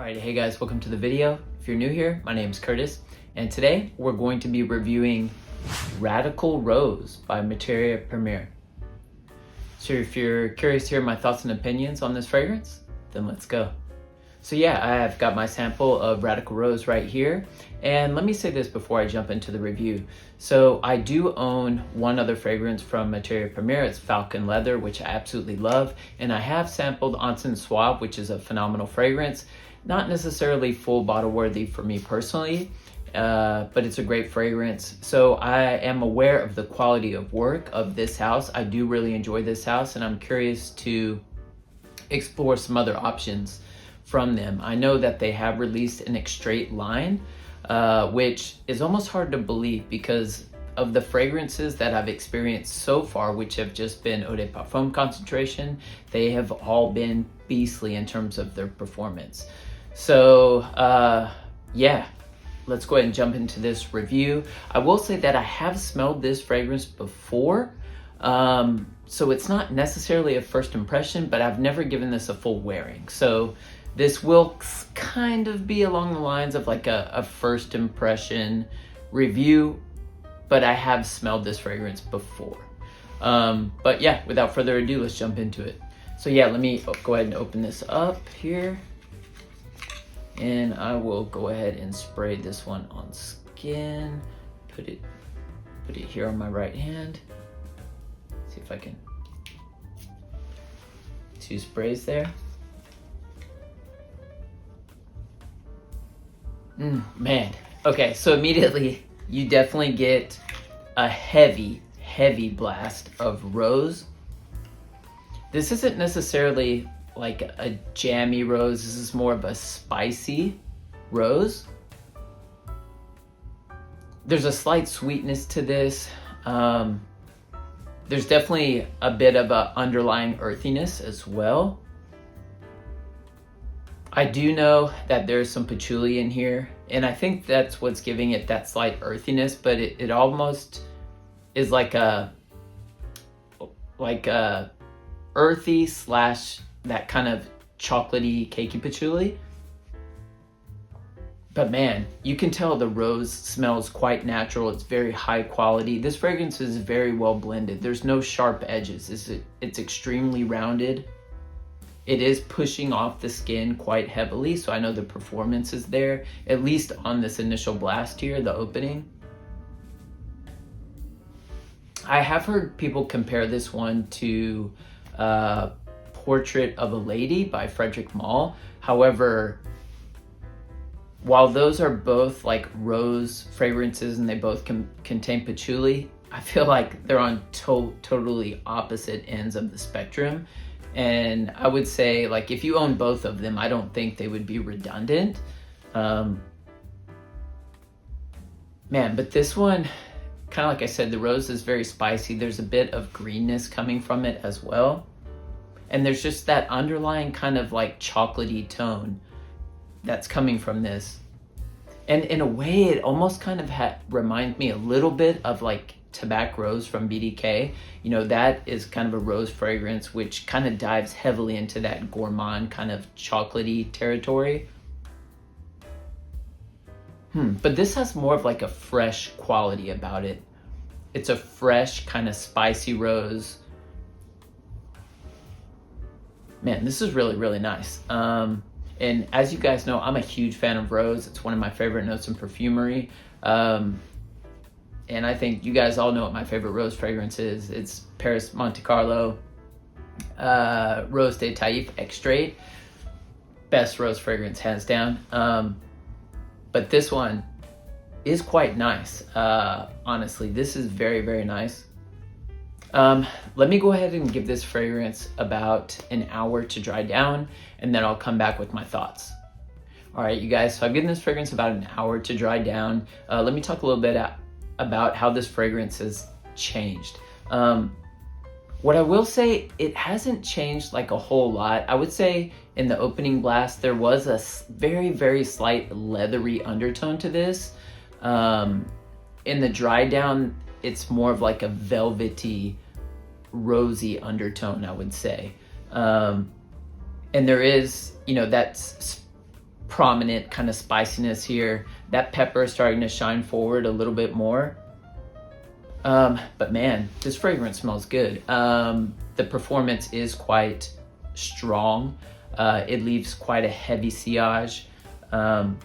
Alright, hey guys, welcome to the video. If you're new here, my name is Curtis, and today we're going to be reviewing Radical Rose by Matiere Premiere. So if you're curious to hear my thoughts and opinions on this fragrance, then let's go. So yeah, I have got my sample of Radical Rose right here, and let me say this before I jump into the review. So I do own one other fragrance from Matiere Premiere. It's Falcon Leather, which I absolutely love, and I have sampled Encens Suave, which is a phenomenal fragrance. Not necessarily full bottle worthy for me personally, but it's a great fragrance. So I am aware of the quality of work of this house. I do really enjoy this house, and I'm curious to explore some other options from them. I know that they have released an Extrait line, which is almost hard to believe because of the fragrances that I've experienced so far, which have just been Eau de Parfum concentration. They have all been beastly in terms of their performance. So yeah, let's go ahead and jump into this review. I will say that I have smelled this fragrance before, so it's not necessarily a first impression, but I've never given this a full wearing. So this will kind of be along the lines of like a first impression review, but I have smelled this fragrance before. But yeah, without further ado, let's jump into it. So yeah, let me go ahead and open this up here. And I will go ahead and spray this one on skin. Put it here on my right hand. See if I can. 2 sprays there. Man. Okay, so immediately you definitely get a heavy blast of rose. This isn't necessarily like a jammy rose. This is more of a spicy rose. There's a slight sweetness to this. There's definitely a bit of an underlying earthiness as well. I do know that there's some patchouli in here, and I think that's what's giving it that slight earthiness, but it almost is like a earthy slash that kind of chocolatey, cakey patchouli. But man, you can tell the rose smells quite natural. It's very high quality. This fragrance is very well blended. There's no sharp edges. It's extremely rounded. It is pushing off the skin quite heavily, so I know the performance is there, at least on this initial blast here, the opening. I have heard people compare this one to Portrait of a Lady by Frederick Malle. However, while those are both like rose fragrances and they both contain patchouli, I feel like they're on totally opposite ends of the spectrum. And I would say, like, if you own both of them, I don't think they would be redundant. Man, but this one, kind of like I said, the rose is very spicy. There's a bit of greenness coming from it as well. And there's just that underlying kind of like chocolatey tone that's coming from this. And in a way, it almost kind of reminds me a little bit of like Tabac Rose from BDK. You know, that is kind of a rose fragrance which kind of dives heavily into that gourmand kind of chocolatey territory. But this has more of like a fresh quality about it. It's a fresh kind of spicy rose. Man, this is really nice. And as you guys know, I'm a huge fan of rose. It's one of my favorite notes in perfumery. And I think you guys all know what my favorite rose fragrance is. It's Paris Monte Carlo Rose de Taif Extrait. Best rose fragrance, hands down. But this one is quite nice. Honestly, this is very nice. Let me go ahead and give this fragrance about an hour to dry down, and then I'll come back with my thoughts. All right, you guys, so I've given this fragrance about an hour to dry down. Let me talk a little bit about how this fragrance has changed. What I will say, it hasn't changed like a whole lot. I would say in the opening blast, there was a very slight leathery undertone to this. In the dry down, it's more of like a velvety, rosy undertone, I would say. And there is, you know, that's prominent kind of spiciness here. That pepper is starting to shine forward a little bit more. But man, this fragrance smells good. The performance is quite strong. It leaves quite a heavy sillage. And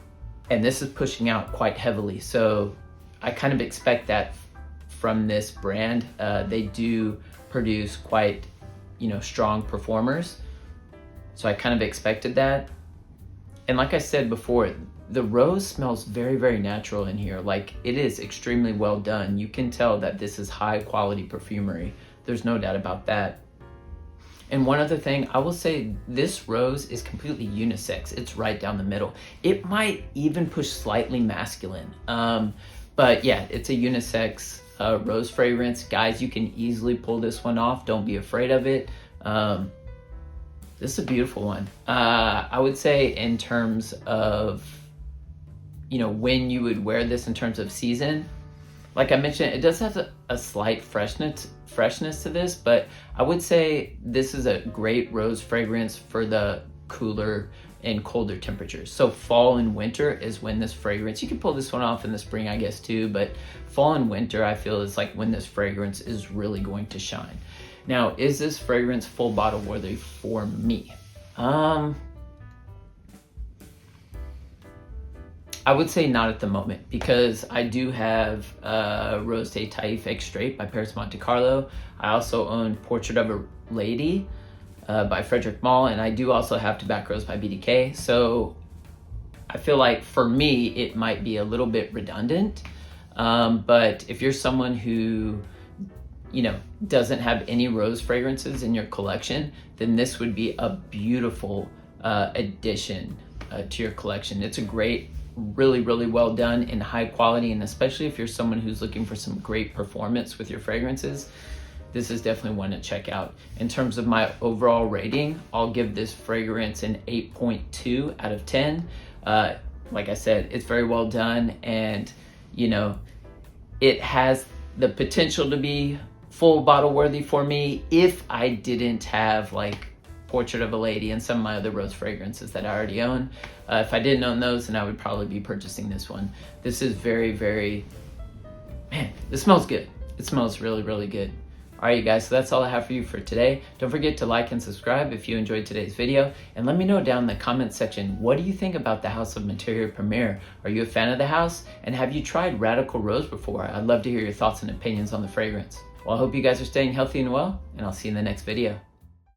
this is pushing out quite heavily. So I kind of expect that from this brand. They do produce quite, strong performers. So I kind of expected that. And like I said before, the rose smells very, very natural in here. Like, it is extremely well done. You can tell that this is high quality perfumery. There's no doubt about that. And one other thing, I will say this rose is completely unisex. It's right down the middle. It might even push slightly masculine. But yeah, it's a unisex rose fragrance. Guys, you can easily pull this one off. Don't be afraid of it. This is a beautiful one. I would say in terms of, when you would wear this in terms of season, like I mentioned, it does have a slight freshness to this, but I would say this is a great rose fragrance for the cooler and colder temperatures. So fall and winter is when this fragrance, you can pull this one off in the spring, I guess, too, but fall and winter, I feel, is like when this fragrance is really going to shine. Now, is this fragrance full bottle worthy for me? I would say not at the moment, because I do have Rose de Taif Extrait by Paris Monte Carlo. I also own Portrait of a Lady by Frederic Malle, and I do also have Tobacco Rose by BDK. So I feel like for me, it might be a little bit redundant. But if you're someone who, doesn't have any rose fragrances in your collection, then this would be a beautiful addition to your collection. It's a great, really, really well done and high quality, and especially if you're someone who's looking for some great performance with your fragrances, this is definitely one to check out. In terms of my overall rating, I'll give this fragrance an 8.2 out of 10. Like I said, it's very well done, and it has the potential to be full bottle worthy for me if I didn't have like Portrait of a Lady and some of my other rose fragrances that I already own. If I didn't own those, then I would probably be purchasing this one. This is very, very, man, this smells good. It smells really, really good. All right, you guys, so that's all I have for you for today. Don't forget to like and subscribe if you enjoyed today's video, and let me know down in the comment section, what do you think about the house of Matiere Premiere? Are you a fan of the house? And have you tried Radical Rose before? I'd love to hear your thoughts and opinions on the fragrance. Well, I hope you guys are staying healthy and well, and I'll see you in the next video.